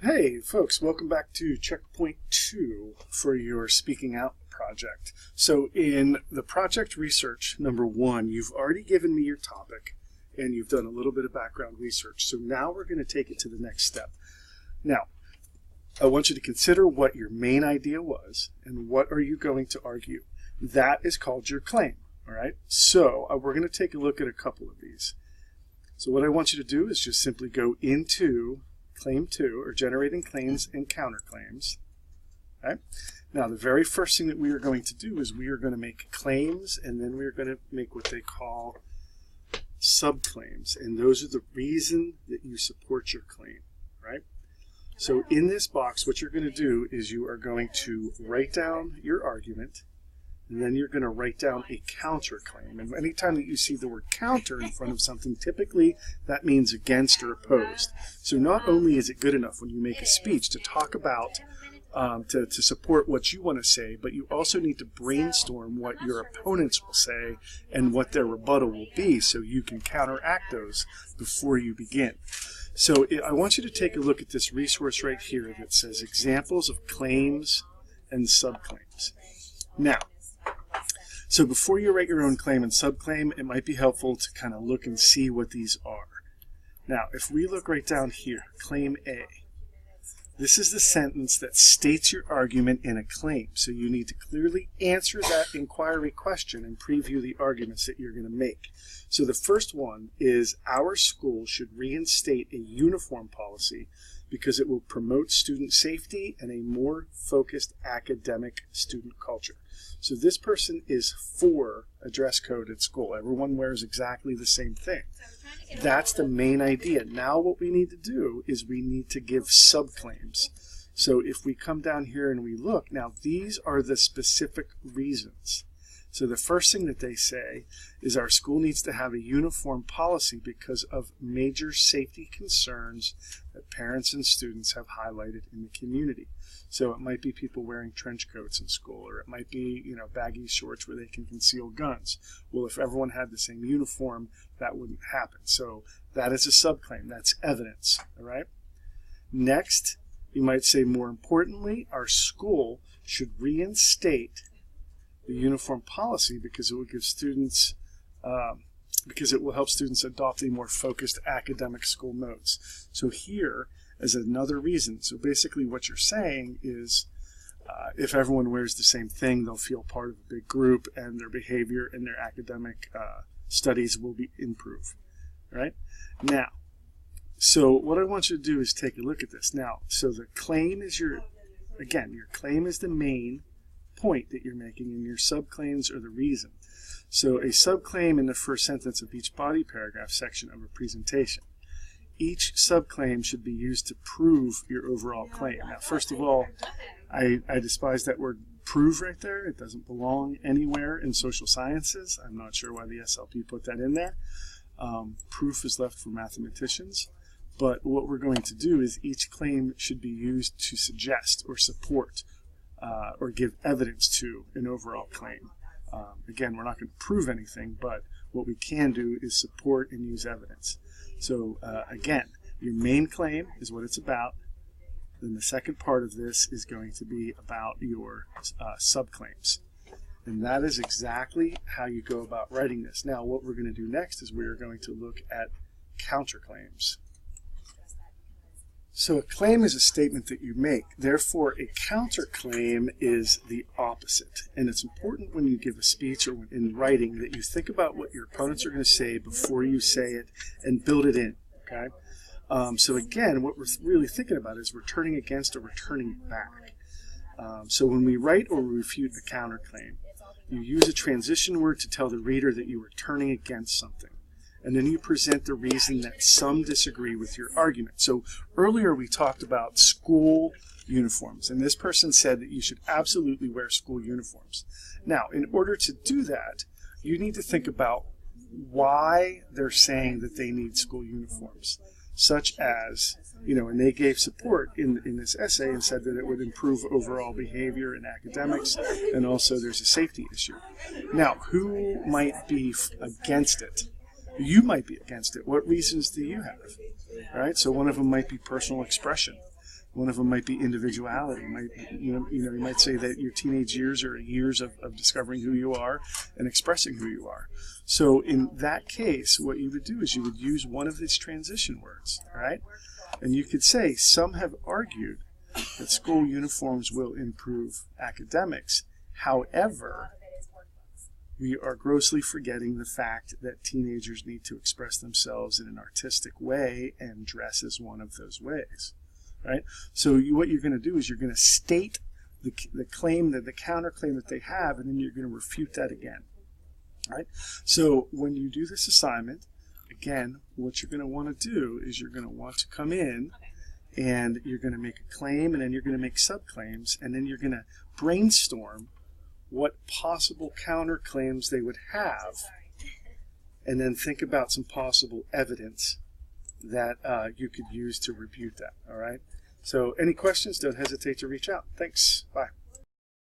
Hey folks, welcome back to Checkpoint 2 for your Speaking Out project. So in the project research number 1, you've already given me your topic and you've done a little bit of background research. So now we're going to take it to the next step. Now, I want you to consider what your main idea was and what are you going to argue. That is called your claim, all right? So we're going to take a look at a couple of these. So what I want you to do is just simply go into Claim 2, or generating claims and counterclaims. Okay? Now, the very first thing that we are going to do is we are going to make claims, and then we are going to make what they call subclaims. And those are the reason that you support your claim, right? So in this box, what you're going to do is you are going to write down your argument, and then you're going to write down a counterclaim. And anytime that you see the word counter in front of something, typically that means against or opposed. So not only is it good enough when you make a speech to talk about, to support what you want to say, but you also need to brainstorm what your opponents will say and what their rebuttal will be so you can counteract those before you begin. So I want you to take a look at this resource right here that says Examples of Claims and Subclaims. Now, so before you write your own claim and subclaim, it might be helpful to kind of look and see what these are. Now, if we look right down here, Claim A, this is the sentence that states your argument in a claim. So you need to clearly answer that inquiry question and preview the arguments that you're going to make. So the first one is, our school should reinstate a uniform policy because it will promote student safety and a more focused academic student culture. So this person is for a dress code at school. Everyone wears exactly the same thing. That's the main idea. Now what we need to do is we need to give subclaims. So if we come down here and we look, now these are the specific reasons. So the first thing that they say is our school needs to have a uniform policy because of major safety concerns that parents and students have highlighted in the community. So it might be people wearing trench coats in school, or it might be, baggy shorts where they can conceal guns. Well, if everyone had the same uniform, that wouldn't happen. So that is a subclaim. That's evidence, all right? Next, you might say, more importantly, our school should reinstate the uniform policy because it will give students, because it will help students adopt a more focused academic school modes. So here is another reason. So basically what you're saying is if everyone wears the same thing, they'll feel part of a big group and their behavior and their academic studies will be improved, right? Now, so what I want you to do is take a look at this. Now, so the claim is your claim is the main point that you're making, and your subclaims are the reason. So a subclaim in the first sentence of each body paragraph section of a presentation. Each subclaim should be used to prove your overall claim. Now, first of all, I despise that word prove right there. It doesn't belong anywhere in social sciences. I'm not sure why the SLP put that in there. Proof is left for mathematicians. But what we're going to do is each claim should be used to suggest or support or give evidence to an overall claim. Again, we're not going to prove anything, but what we can do is support and use evidence. So again, your main claim is what it's about. Then the second part of this is going to be about your subclaims. And that is exactly how you go about writing this. Now, what we're going to do next is we are going to look at counterclaims. So a claim is a statement that you make. Therefore, a counterclaim is the opposite. And it's important when you give a speech or in writing that you think about what your opponents are going to say before you say it and build it in, okay? So again, what we're really thinking about is returning against or returning back. So when we write or refute a counterclaim, you use a transition word to tell the reader that you are turning against something. And then you present the reason that some disagree with your argument. So earlier we talked about school uniforms, and this person said that you should absolutely wear school uniforms. Now, in order to do that, you need to think about why they're saying that they need school uniforms, such as, and they gave support in this essay and said that it would improve overall behavior in academics, and also there's a safety issue. Now, who might be against it? You might be against it. What reasons do you have? Right? So one of them might be personal expression. One of them might be individuality. You might say that your teenage years are years of discovering who you are and expressing who you are. So in that case, what you would do is you would use one of these transition words, right? And you could say, some have argued that school uniforms will improve academics. However, we are grossly forgetting the fact that teenagers need to express themselves in an artistic way, and dress is one of those ways, right? So what you're going to do is you're going to state the claim, the counterclaim that they have, and then you're going to refute that again, right? So when you do this assignment, again, what you're going to want to do is you're going to want to come in and you're going to make a claim, and then you're going to make subclaims, and then you're going to brainstorm what possible counterclaims they would have, and then think about some possible evidence that you could use to refute that. All right? So any questions, don't hesitate to reach out. Thanks. Bye.